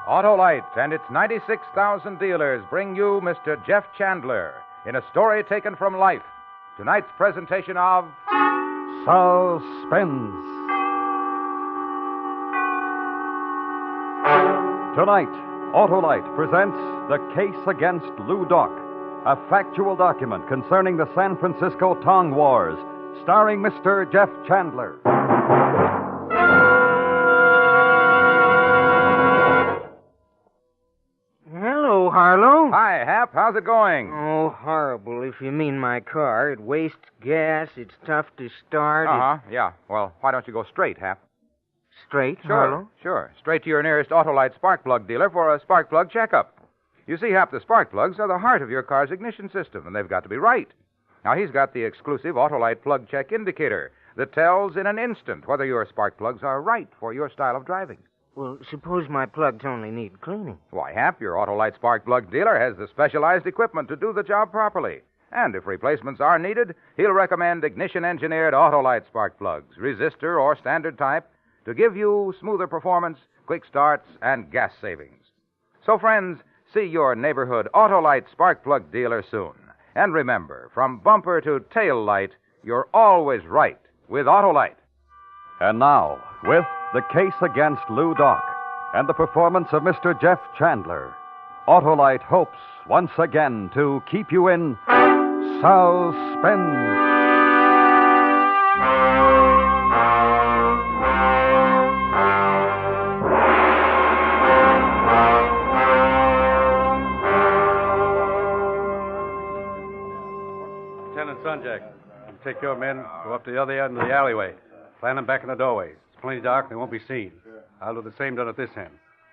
Autolite and its 96,000 dealers bring you Mr. Jeff Chandler in a story taken from life. Tonight's presentation of Suspense. Tonight, Autolite presents The Case Against Lou Doc, a factual document concerning the San Francisco Tong Wars, starring Mr. Jeff Chandler. Hello, Harlow. Hi, Hap. How's it going? Oh, horrible, if you mean my car. It wastes gas. It's tough to start. Yeah. Well, why don't you go straight, Hap? Straight, Harlow? Sure. Straight to your nearest Autolite spark plug dealer for a spark plug checkup. You see, Hap, the spark plugs are the heart of your car's ignition system, and they've got to be right. Now, he's got the exclusive Autolite plug check indicator that tells in an instant whether your spark plugs are right for your style of driving. Well, suppose my plugs only need cleaning. Why, Hap, your Autolite spark plug dealer has the specialized equipment to do the job properly. And if replacements are needed, he'll recommend ignition-engineered Autolite spark plugs, resistor or standard type, to give you smoother performance, quick starts, and gas savings. So, friends, see your neighborhood Autolite spark plug dealer soon. And remember, from bumper to tail light, you're always right with Autolite. And now, with The Case Against Lou Doc and the performance of Mr. Jeff Chandler, Autolite hopes once again to keep you in suspense. Sunjack, you take your men, go up to the other end of the alleyway. Plant them back in the doorways. It's plenty dark, they won't be seen. I'll do the same down at this end.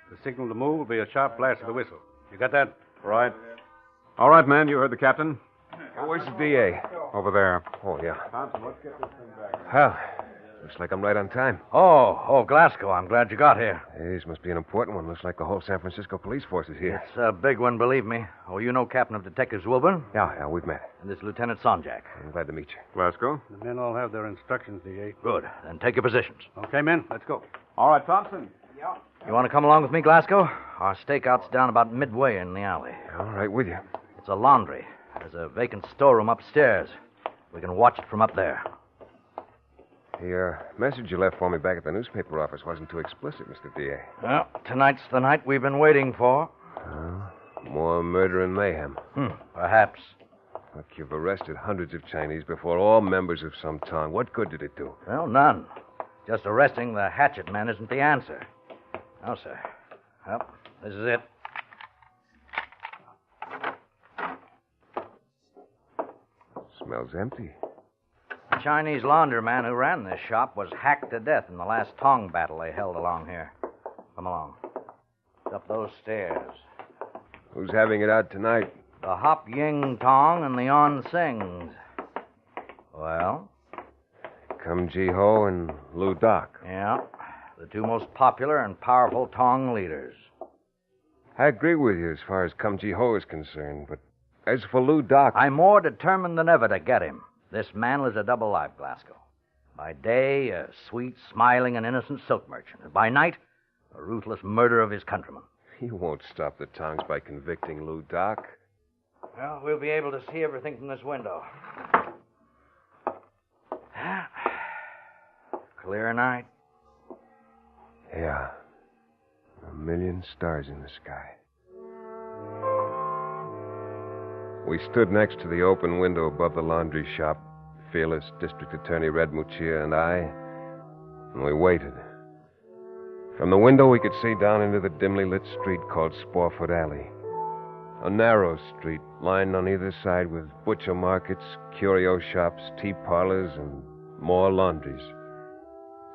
The signal to move will be a sharp blast of the whistle. You got that? Right. All right, man, you heard the captain. Where's the DA? Over there. Oh, yeah. Thompson, let's get this thing back. Well, looks like I'm right on time. Oh, Glasgow. I'm glad you got here. Hey, this must be an important one. Looks like the whole San Francisco police force is here. It's a big one, believe me. Oh, you know Captain of Detectives Wilburn? Yeah, we've met. And this Lieutenant Sonjak. I'm glad to meet you. Glasgow. The men all have their instructions, D.A. Good. Then take your positions. Okay, men, let's go. All right, Thompson. You want to come along with me, Glasgow? Our stakeout's down about midway in the alley. All right, with you. It's a laundry. There's a vacant storeroom upstairs. We can watch it from up there. The message you left for me back at the newspaper office wasn't too explicit, Mr. D.A. Well, tonight's the night we've been waiting for. More murder and mayhem. Perhaps. Look, you've arrested hundreds of Chinese before, all members of some Tong. What good did it do? Well, none. Just arresting the hatchet man isn't the answer. No, sir. Well, this is it. Smells empty. The Chinese laundryman who ran this shop was hacked to death in the last Tong battle they held along here. Come along. It's up those stairs. Who's having it out tonight? The Hop Ying Tong and the On Sings. Well? Kum Ji Ho and Lou Doc. Yeah. The two most popular and powerful Tong leaders. I agree with you as far as Kum Ji Ho is concerned, but as for Lou Doc... I'm more determined than ever to get him. This man lives a double life, Glasgow. By day, a sweet, smiling, and innocent silk merchant. And by night, a ruthless murderer of his countrymen. He won't stop the Tongs by convicting Lou Doc. Well, we'll be able to see everything from this window. Clear night. Yeah. 1,000,000 stars in the sky. We stood next to the open window above the laundry shop, fearless District Attorney Red Muccia and I, and we waited. From the window, we could see down into the dimly lit street called Sporefoot Alley. A narrow street lined on either side with butcher markets, curio shops, tea parlors, and more laundries.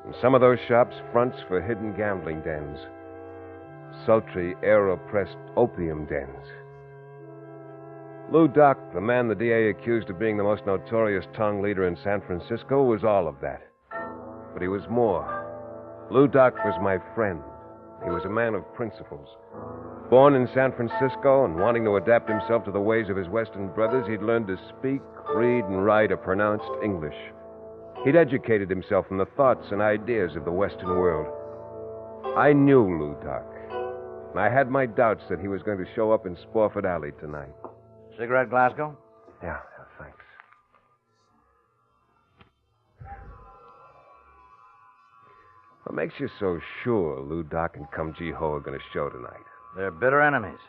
And some of those shops, fronts for hidden gambling dens, sultry, air-oppressed opium dens. Lou Doc, the man the DA accused of being the most notorious Tong leader in San Francisco, was all of that. But he was more. Lou Doc was my friend. He was a man of principles. Born in San Francisco and wanting to adapt himself to the ways of his Western brothers, he'd learned to speak, read, and write a pronounced English. He'd educated himself in the thoughts and ideas of the Western world. I knew Lou Doc. And I had my doubts that he was going to show up in Spofford Alley tonight. Cigarette, Glasgow? Yeah, thanks. What makes you so sure Lou Doc and Cum Ji Ho are going to show tonight? They're bitter enemies.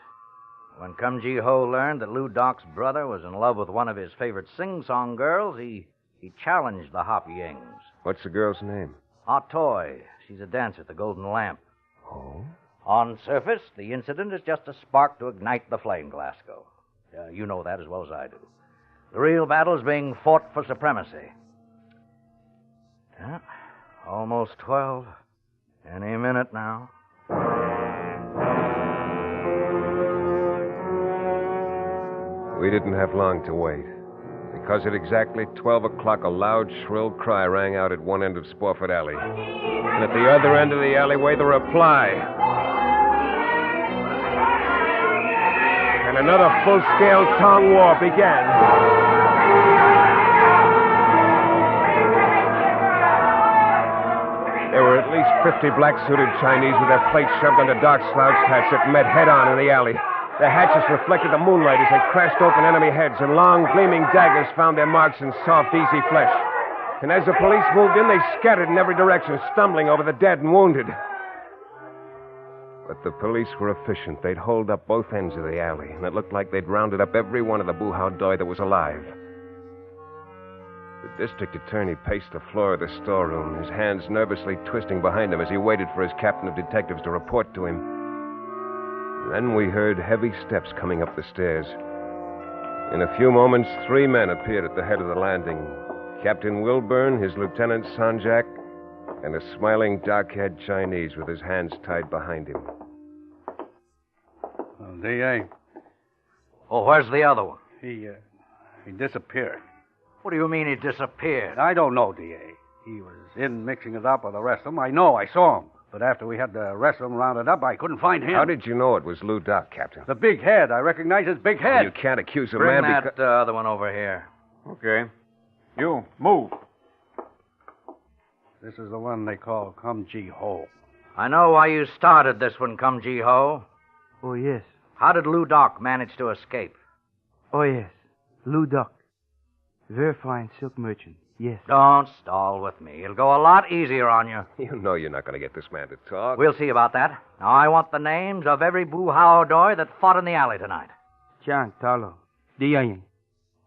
When Cum Ji Ho learned that Lou Doc's brother was in love with one of his favorite sing-song girls, he challenged the Hop Yings. What's the girl's name? Ah Toy. She's a dancer at the Golden Lamp. Oh? On surface, the incident is just a spark to ignite the flame, Glasgow. You know that as well as I do. The real battle's being fought for supremacy. Yeah, almost 12. Any minute now. We didn't have long to wait. Because at exactly 12 o'clock, a loud, shrill cry rang out at one end of Spofford Alley. And at the other end of the alleyway, the reply. And another full-scale Tong War began. There were at least 50 black-suited Chinese with their plates shoved under dark slouched hats that met head-on in the alley. Their hatches reflected the moonlight as they crashed open enemy heads, and long, gleaming daggers found their marks in soft, easy flesh. And as the police moved in, they scattered in every direction, stumbling over the dead and wounded. But the police were efficient. They'd holed up both ends of the alley, and it looked like they'd rounded up every one of the boo-how doi that was alive. The district attorney paced the floor of the storeroom, his hands nervously twisting behind him as he waited for his captain of detectives to report to him. Then we heard heavy steps coming up the stairs. In a few moments, 3 men appeared at the head of the landing. Captain Wilburn, his Lieutenant Sanjak, and a smiling, dark-haired Chinese with his hands tied behind him. D.A. Oh, where's the other one? He disappeared. What do you mean he disappeared? I don't know, D.A. He was in mixing it up with the rest of them. I know, I saw him. But after we had the rest of them rounded up, I couldn't find him. How did you know it was Lou Doc, Captain? The big head. I recognize his big head. You can't accuse a Bring man that other one over here. Okay. You, move. This is the one they call Cum Ji Ho. I know why you started this one, Cum Ji Ho. Oh, yes. How did Lou Doc manage to escape? Oh, yes. Lou Doc. Very fine silk merchant. Yes. Don't stall with me. It'll go a lot easier on you. You know you're not going to get this man to talk. We'll see about that. Now, I want the names of every boo-how doi that fought in the alley tonight. Chang, Talo, Diang.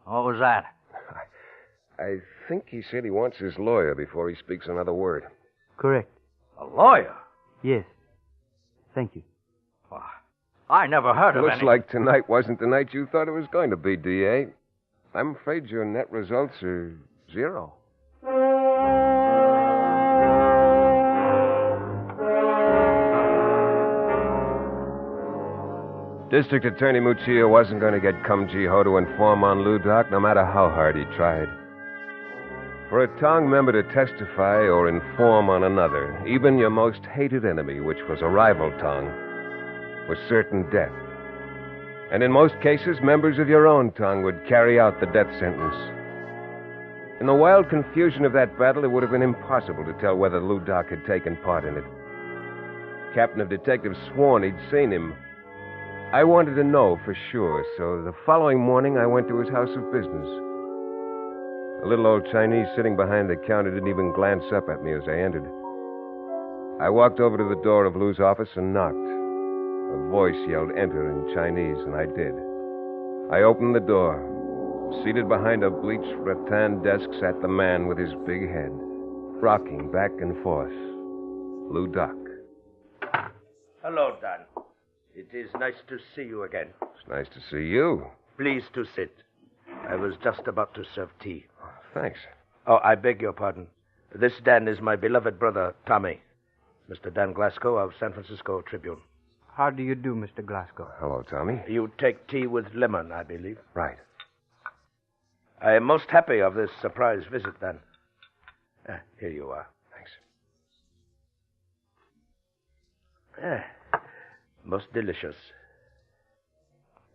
What was that? I think he said he wants his lawyer before he speaks another word. Correct. A lawyer? Yes. Thank you. Well, I never heard of Looks any... like tonight wasn't the night you thought it was going to be, D.A. I'm afraid your net results are 0. District Attorney Muccia wasn't going to get Cum Ji Ho to inform on Lou Doc, no matter how hard he tried. For a Tong member to testify or inform on another, even your most hated enemy, which was a rival Tong, was certain death. And in most cases, members of your own Tong would carry out the death sentence. In the wild confusion of that battle, it would have been impossible to tell whether Lou Doc had taken part in it. Captain of Detectives sworn he'd seen him. I wanted to know for sure, so the following morning I went to his house of business. The little old Chinese sitting behind the counter didn't even glance up at me as I entered. I walked over to the door of Lou's office and knocked. A voice yelled enter in Chinese, and I did. I opened the door. Seated behind a bleached rattan desk sat the man with his big head, rocking back and forth. Lou Doc. Hello, Dan. It is nice to see you again. It's nice to see you. Please to sit. I was just about to serve tea. Thanks. Oh, I beg your pardon. This Dan is my beloved brother, Tommy. Mr. Dan Glasgow of San Francisco Tribune. How do you do, Mr. Glasgow? Hello, Tommy. You take tea with lemon, I believe. Right. I am most happy of this surprise visit, Dan. Here you are. Thanks. Most delicious.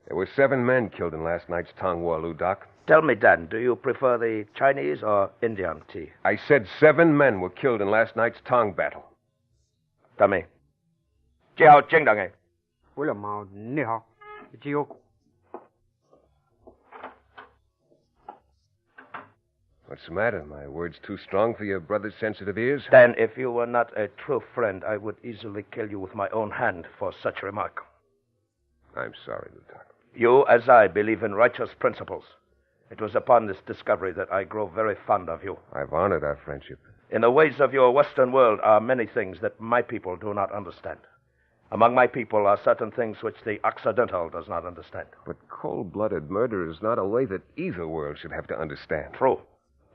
There were 7 men killed in last night's Tong War, Lou Doc. Tell me, Dan, do you prefer the Chinese or Indian tea? I said 7 men were killed in last night's Tong battle. Tommy. 最後正當嘅为了嘛，你好，只有。What's the matter? My words too strong for your brother's sensitive ears? Dan, if you were not a true friend, I would easily kill you with my own hand for such remark. I'm sorry, Lieutenant. You, as I, believe in righteous principles. It was upon this discovery that I grow very fond of you. I've honored our friendship. In the ways of your Western world are many things that my people do not understand. Among my people are certain things which the Occidental does not understand. But cold-blooded murder is not a way that either world should have to understand. True.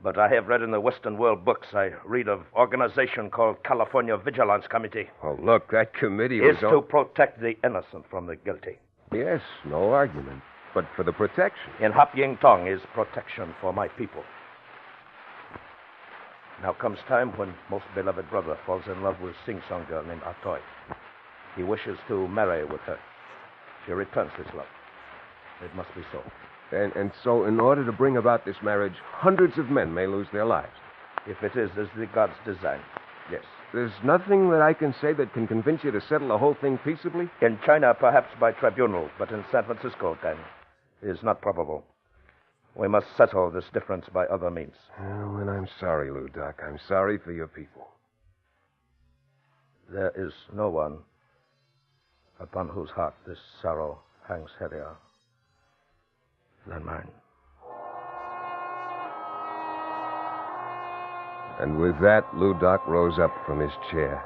But I have read in the Western world books, I read of organization called California Vigilance Committee. Oh, look, that committee is to protect the innocent from the guilty. Yes, no argument. But for the protection. In Hop Ying Tong is protection for my people. Now comes time when most beloved brother falls in love with sing-song girl named Atoy. He wishes to marry with her. She returns his love. It must be so. And so, in order to bring about this marriage, hundreds of men may lose their lives. If it is as the gods design, yes. There's nothing that I can say that can convince you to settle the whole thing peaceably? In China, perhaps by tribunal, but in San Francisco, then, it is not probable. We must settle this difference by other means. Oh, and I'm sorry, Lou Doc. I'm sorry for your people. There is no one upon whose heart this sorrow hangs heavier than mine. And with that, Lou Doc rose up from his chair.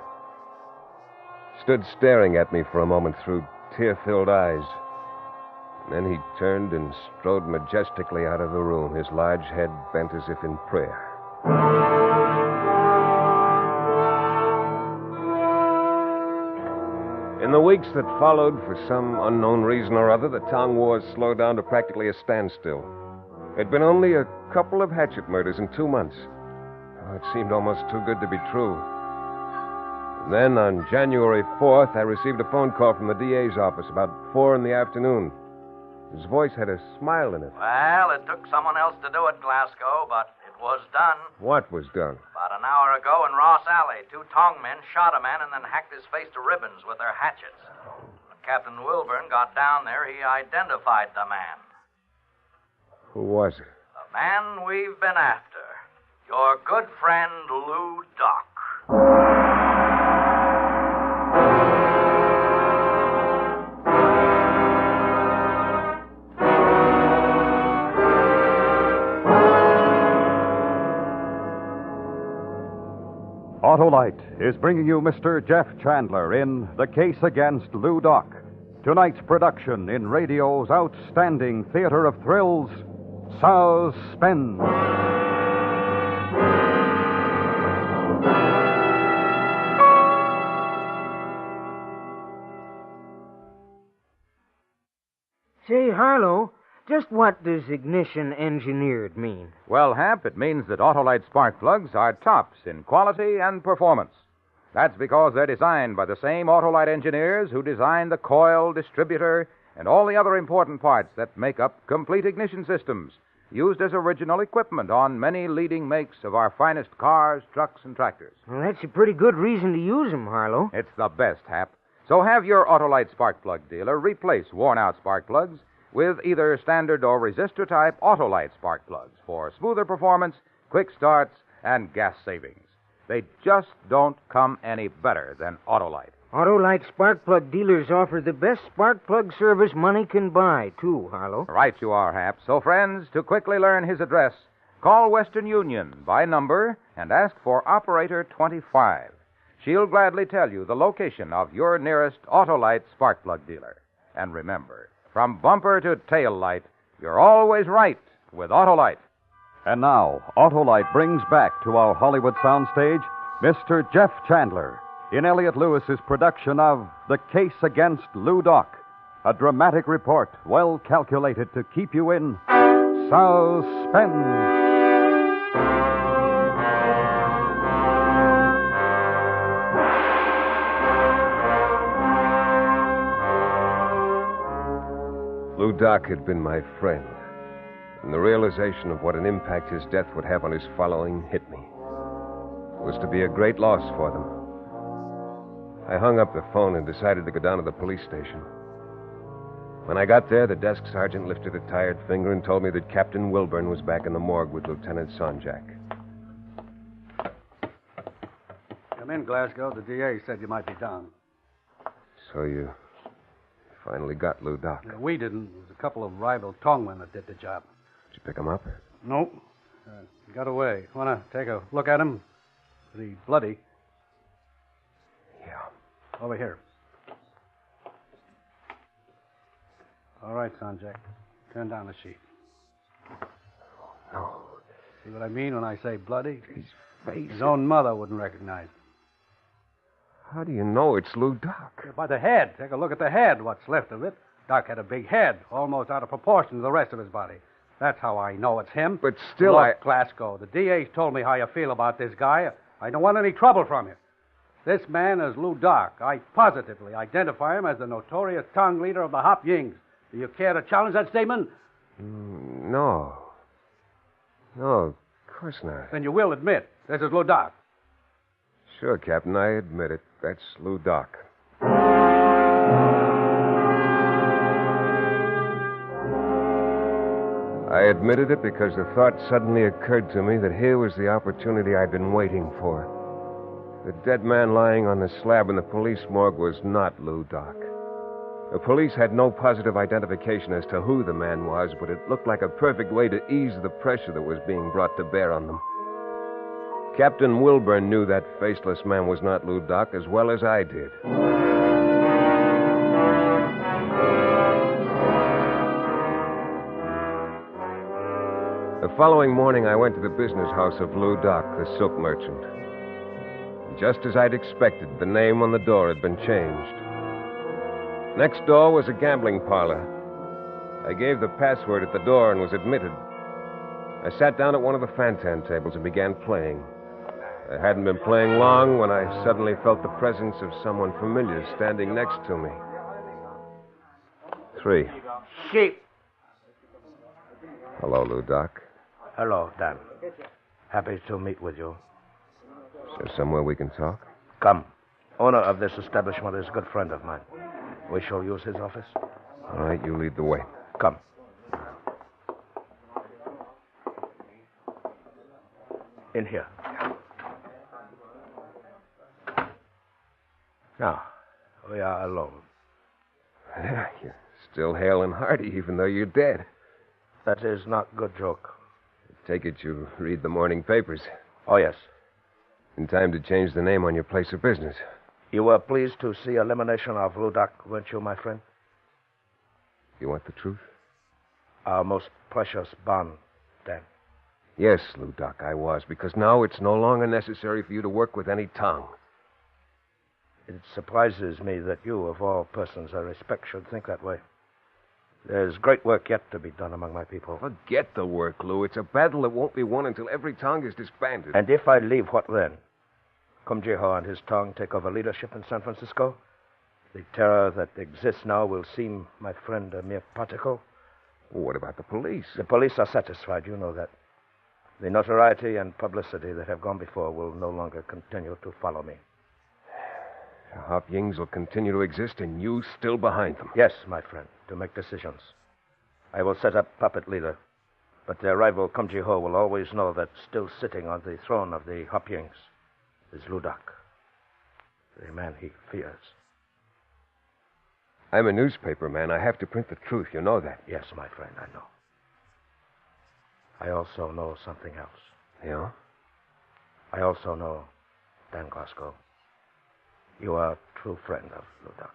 Stood staring at me for a moment through tear-filled eyes. And then he turned and strode majestically out of the room, his large head bent as if in prayer. In the weeks that followed, for some unknown reason or other, the Tong Wars slowed down to practically a standstill. There'd been only a couple of hatchet murders in 2 months. Oh, it seemed almost too good to be true. And then, on January 4th, I received a phone call from the DA's office about 4 in the afternoon. His voice had a smile in it. Well, it took someone else to do it, Glasgow, but it was done. What was done? About an hour ago in Ross Alley, 2 Tong men shot a man and then hacked his face to ribbons with their hatchets. When Captain Wilburn got down there, he identified the man. Who was it? The man we've been after. Your good friend, Lou Doc. Autolite is bringing you Mr. Jeff Chandler in The Case Against Lou Doc. Tonight's production in radio's outstanding theater of thrills, Suspense. Say, Harlow, just what does ignition engineered mean? Well, Hap, it means that Autolite spark plugs are tops in quality and performance. That's because they're designed by the same Autolite engineers who designed the coil, distributor, and all the other important parts that make up complete ignition systems, used as original equipment on many leading makes of our finest cars, trucks, and tractors. Well, that's a pretty good reason to use them, Harlow. It's the best, Hap. So have your Autolite spark plug dealer replace worn-out spark plugs with either standard or resistor-type Autolite spark plugs for smoother performance, quick starts, and gas savings. They just don't come any better than Autolite. Autolite spark plug dealers offer the best spark plug service money can buy, too, Harlow. Right you are, Hap. So, friends, to quickly learn his address, call Western Union by number and ask for Operator 25. She'll gladly tell you the location of your nearest Autolite spark plug dealer. And remember, from bumper to tail light, you're always right with Autolite. And now, Autolite brings back to our Hollywood soundstage Mr. Jeff Chandler in Elliott Lewis's production of The Case Against Lou Doc, a dramatic report well calculated to keep you in suspense. Lou Doc had been my friend, and the realization of what an impact his death would have on his following hit me. It was to be a great loss for them. I hung up the phone and decided to go down to the police station. When I got there, the desk sergeant lifted a tired finger and told me that Captain Wilburn was back in the morgue with Lieutenant Sonjak. Come in, Glasgow. The DA said you might be down. So you finally got Lou Doc. Yeah, we didn't. It was a couple of rival Tongmen that did the job. Did you pick him up? Nope. He got away. Want to take a look at him? Pretty bloody. Yeah. Over here. All right, Sonjak. Turn down the sheet. No. See what I mean when I say bloody? His face. His own mother wouldn't recognize him. How do you know it's Lou Doc? By the head. Take a look at the head, what's left of it. Doc had a big head, almost out of proportion to the rest of his body. That's how I know it's him. But still, Look, Glasgow, the DA's told me how you feel about this guy. I don't want any trouble from you. This man is Lou Doc. I positively identify him as the notorious Tong leader of the Hop Yings. Do you care to challenge that statement? No. No, of course not. Then you will admit this is Lou Doc. Sure, Captain, I admit it. That's Lou Doc. I admitted it because the thought suddenly occurred to me that here was the opportunity I'd been waiting for. The dead man lying on the slab in the police morgue was not Lou Doc. The police had no positive identification as to who the man was, but it looked like a perfect way to ease the pressure that was being brought to bear on them. Captain Wilburn knew that faceless man was not Lou Doc as well as I did. The following morning, I went to the business house of Lou Doc, the silk merchant. Just as I'd expected, the name on the door had been changed. Next door was a gambling parlor. I gave the password at the door and was admitted. I sat down at one of the fantan tables and began playing. I hadn't been playing long when I suddenly felt the presence of someone familiar standing next to me. 3. Sheep. Hello, Lou Doc. Hello, Dan. Happy to meet with you. Is there somewhere we can talk? Come. Owner of this establishment is a good friend of mine. We shall use his office. All right, you lead the way. Come. In here. Now, we are alone. You're still hale and hearty, even though you're dead. That is not good joke. Take it you read the morning papers. Oh, yes. In time to change the name on your place of business. You were pleased to see elimination of Lou Doc, weren't you, my friend? You want the truth? Our most precious bond, Dan. Yes, Lou Doc, I was, because now it's no longer necessary for you to work with any tongue. It surprises me that you, of all persons I respect, should think that way. There's great work yet to be done among my people. Forget the work, Lou. It's a battle that won't be won until every tongue is disbanded. And if I leave, what then? Kum Jiho and his tongue take over leadership in San Francisco? The terror that exists now will seem, my friend, a mere particle. Well, what about the police? The police are satisfied, you know that. The notoriety and publicity that have gone before will no longer continue to follow me. The Hop Yings will continue to exist, and you still behind them. Yes, my friend, to make decisions. I will set up puppet leader, but their rival Kum Jiho will always know that still sitting on the throne of the Hop Yings is Lou Doc, the man he fears. I'm a newspaper man. I have to print the truth. You know that. Yes, my friend, I know. I also know something else. Yeah? I also know, Dan Glasgow, you are a true friend of Lou Doc.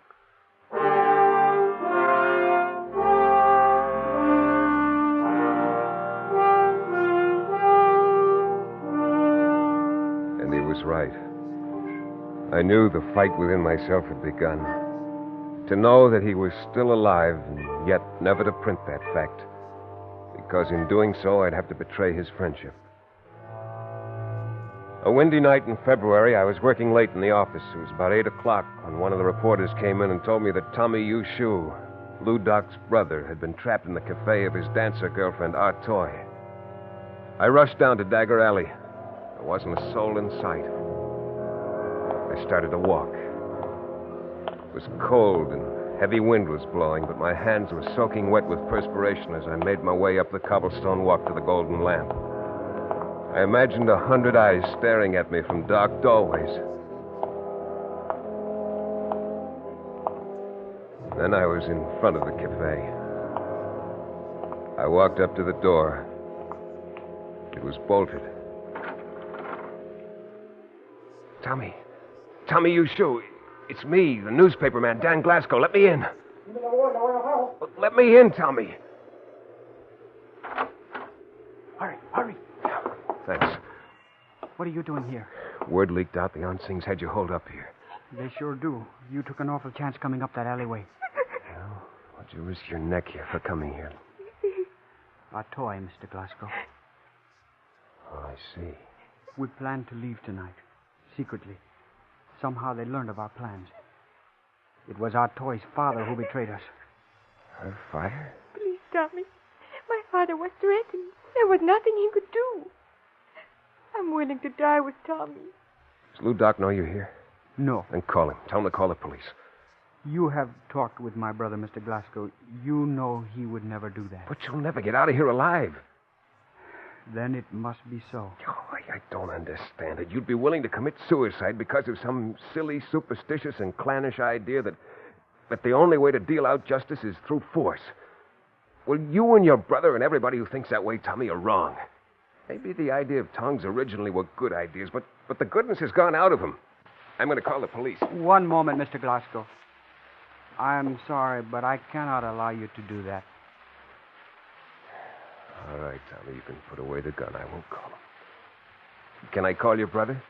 And he was right. I knew the fight within myself had begun. To know that he was still alive, and yet never to print that fact. Because in doing so, I'd have to betray his friendship. A windy night in February, I was working late in the office. It was about 8 o'clock when one of the reporters came in and told me that Tommy Yu Shu, Lou Doc's brother, had been trapped in the cafe of his dancer girlfriend, Artoy. I rushed down to Dagger Alley. There wasn't a soul in sight. I started to walk. It was cold and Heavy wind was blowing, but my hands were soaking wet with perspiration as I made my way up the cobblestone walk to the Golden Lamp. I imagined 100 eyes staring at me from dark doorways. Then I was in front of the cafe. I walked up to the door. It was bolted. Tommy, you shoe. It's me, the newspaper man, Dan Glasgow. Let me in. Let me in, Tommy. Hurry. Thanks. What are you doing here? Word leaked out the Onsings had you holed up here. They sure do. You took an awful chance coming up that alleyway. Well, what'd you risk your neck here for coming here? A toy, Mr. Glasgow. Oh, I see. We planned to leave tonight, secretly. Somehow they learned of our plans. It was our toy's father who betrayed us. Her fire? Please, Tommy. My father was threatened. There was nothing he could do. I'm willing to die with Tommy. Does Lou Doc know you're here? No. Then call him. Tell him to call the police. You have talked with my brother, Mr. Glasgow. You know he would never do that. But you'll never get out of here alive. Then it must be so. Oh, I don't understand it. You'd be willing to commit suicide because of some silly, superstitious, and clannish idea that the only way to deal out justice is through force. Well, you and your brother and everybody who thinks that way, Tommy, are wrong. Maybe the idea of tongues originally were good ideas, but the goodness has gone out of them. I'm going to call the police. One moment, Mr. Glasgow. I'm sorry, but I cannot allow you to do that. All right, Tommy, you can put away the gun. I won't call him. Can I call your brother?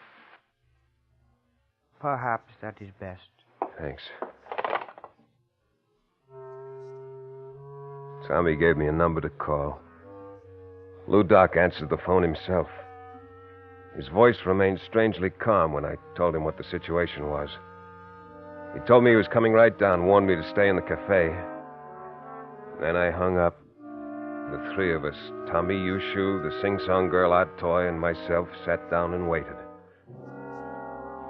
Perhaps that is best. Thanks. Tommy gave me a number to call. Lou Doc answered the phone himself. His voice remained strangely calm when I told him what the situation was. He told me he was coming right down, warned me to stay in the cafe. Then I hung up. The three of us, Tommy, Yushu, the sing-song girl, Odd Toy, and myself, sat down and waited.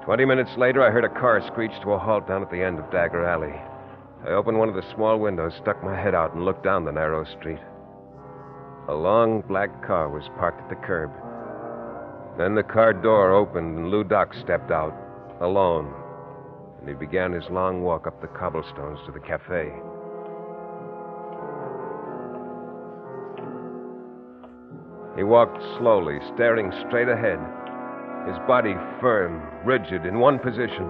20 minutes later, I heard a car screech to a halt down at the end of Dagger Alley. I opened one of the small windows, stuck my head out, and looked down the narrow street. A long black car was parked at the curb. Then the car door opened, and Lou Doc stepped out, alone, and he began his long walk up the cobblestones to the cafe. He walked slowly, staring straight ahead, his body firm, rigid, in one position.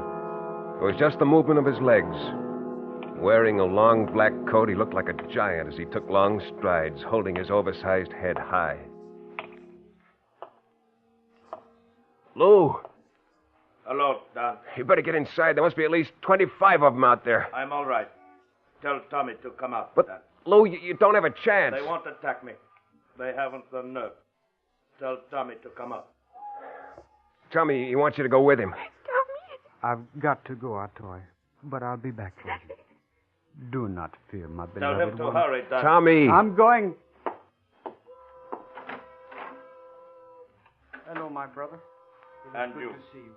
It was just the movement of his legs. Wearing a long black coat, he looked like a giant as he took long strides, holding his oversized head high. Lou! Hello, Don. You better get inside. There must be at least 25 of them out there. I'm all right. Tell Tommy to come out, But, Don. Lou, you don't have a chance. They won't attack me. They haven't the nerve. Tell Tommy to come out. Tommy, he wants you to go with him. I've got to go, Atoy, but I'll be back for you. Do not fear, my Tell beloved him to one. hurry, Don. Tommy! I'm going. Hello, my brother. It is And good you. to see you.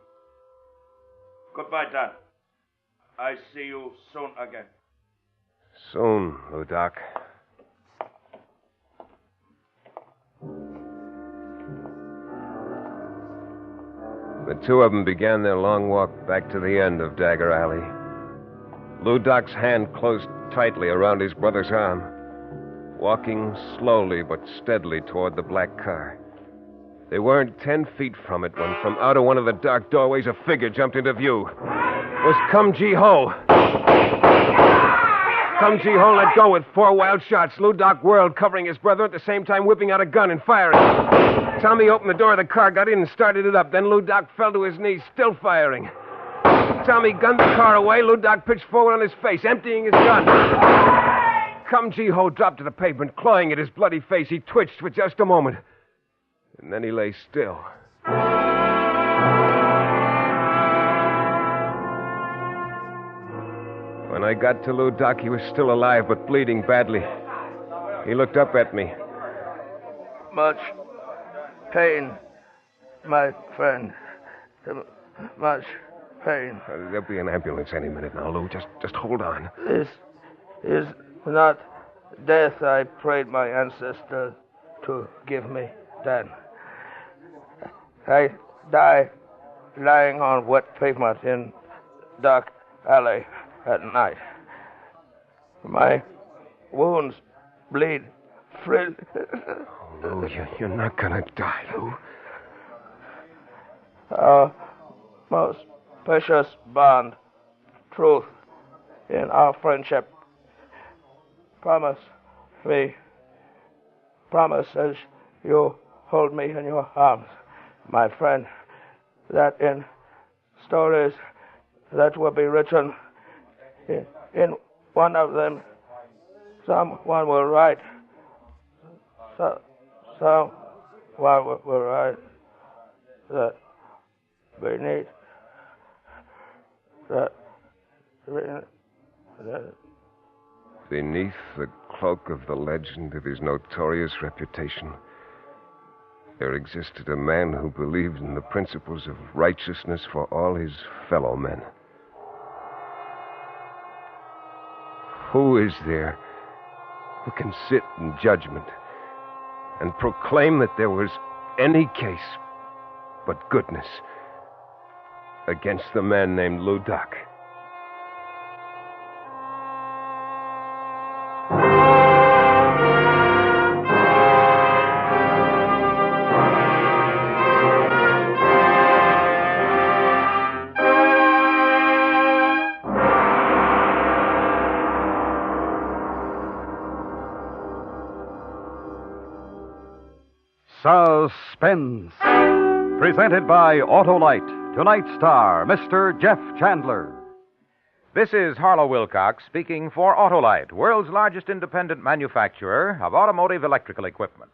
Goodbye, Don. I see you soon again. Soon, Lou Doc. The two of them began their long walk back to the end of Dagger Alley. Lou Doc's hand closed tightly around his brother's arm, walking slowly but steadily toward the black car. They weren't 10 feet from it when from out of one of the dark doorways a figure jumped into view. It was Kum Ji-ho. Kum Ji-ho let go with 4 wild shots. Lou Doc whirled, covering his brother, at the same time whipping out a gun and firing. Tommy opened the door of the car, got in, and started it up. Then Lou Doc fell to his knees, still firing. Tommy gunned the car away. Lou Doc pitched forward on his face, emptying his gun. Kum Ji-ho dropped to the pavement, clawing at his bloody face. He twitched for just a moment. And then he lay still. When I got to Lou Doc, he was still alive, but bleeding badly. He looked up at me. Much pain, my friend. Much pain. There'll be an ambulance any minute now, Lou. Just hold on. This is not death I prayed my ancestors to give me then. I die lying on wet pavement in dark alley at night. My wounds bleed freely. Lou, you're not gonna die, Lou. Our most precious bond, truth in our friendship. Promise as you hold me in your arms, my friend, that in stories that will be written, in one of them, someone will write. Someone will write that beneath Beneath the cloak of the legend of his notorious reputation, there existed a man who believed in the principles of righteousness for all his fellow men. Who is there who can sit in judgment and proclaim that there was any case but goodness against the man named Lou Doc? Suspense. Presented by Autolite. Tonight's star, Mr. Jeff Chandler. This is Harlow Wilcox speaking for Autolite, world's largest independent manufacturer of automotive electrical equipment.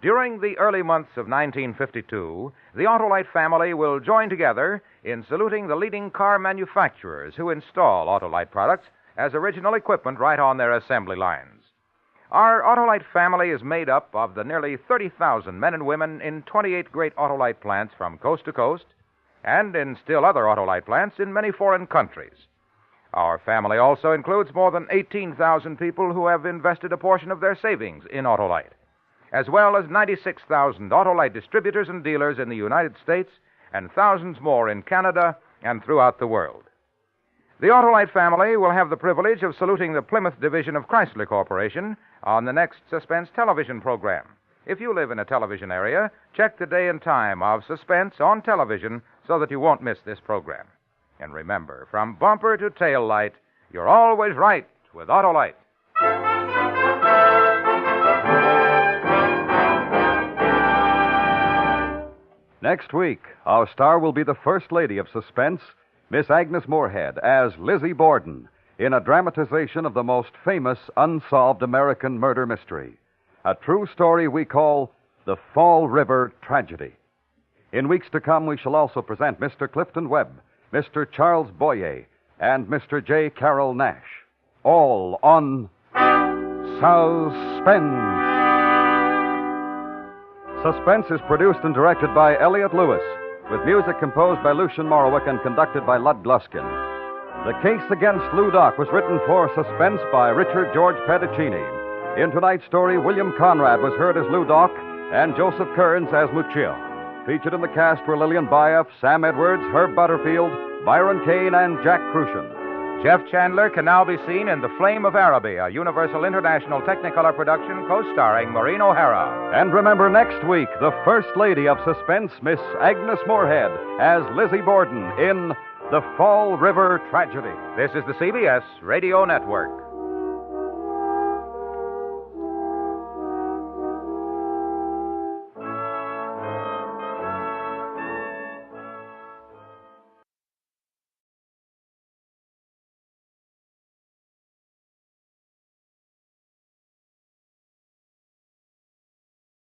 During the early months of 1952, the Autolite family will join together in saluting the leading car manufacturers who install Autolite products as original equipment right on their assembly lines. Our Autolite family is made up of the nearly 30,000 men and women in 28 great Autolite plants from coast to coast, and in still other Autolite plants in many foreign countries. Our family also includes more than 18,000 people who have invested a portion of their savings in Autolite, as well as 96,000 Autolite distributors and dealers in the United States and thousands more in Canada and throughout the world. The Autolite family will have the privilege of saluting the Plymouth division of Chrysler Corporation on the next Suspense television program. If you live in a television area, check the day and time of Suspense on television so that you won't miss this program. And remember, from bumper to tail light, you're always right with Autolite. Next week, our star will be the First Lady of Suspense, Miss Agnes Moorehead, as Lizzie Borden, in a dramatization of the most famous unsolved American murder mystery, a true story we call The Fall River Tragedy. In weeks to come, we shall also present Mr. Clifton Webb, Mr. Charles Boyer, and Mr. J. Carroll Nash, all on Suspense. Suspense is produced and directed by Elliott Lewis, with music composed by Lucien Morawick and conducted by Lud Gluskin. The Case Against Lou Doc was written for Suspense by Richard George Pedicini. In tonight's story, William Conrad was heard as Lou Doc and Joseph Kearns as Muccio. Featured in the cast were Lillian Bayef, Sam Edwards, Herb Butterfield, Byron Kane, and Jack Crucian. Jeff Chandler can now be seen in The Flame of Araby, a Universal International Technicolor production co-starring Maureen O'Hara. And remember, next week, the First Lady of Suspense, Miss Agnes Moorehead, as Lizzie Borden in The Fall River Tragedy. This is the CBS Radio Network.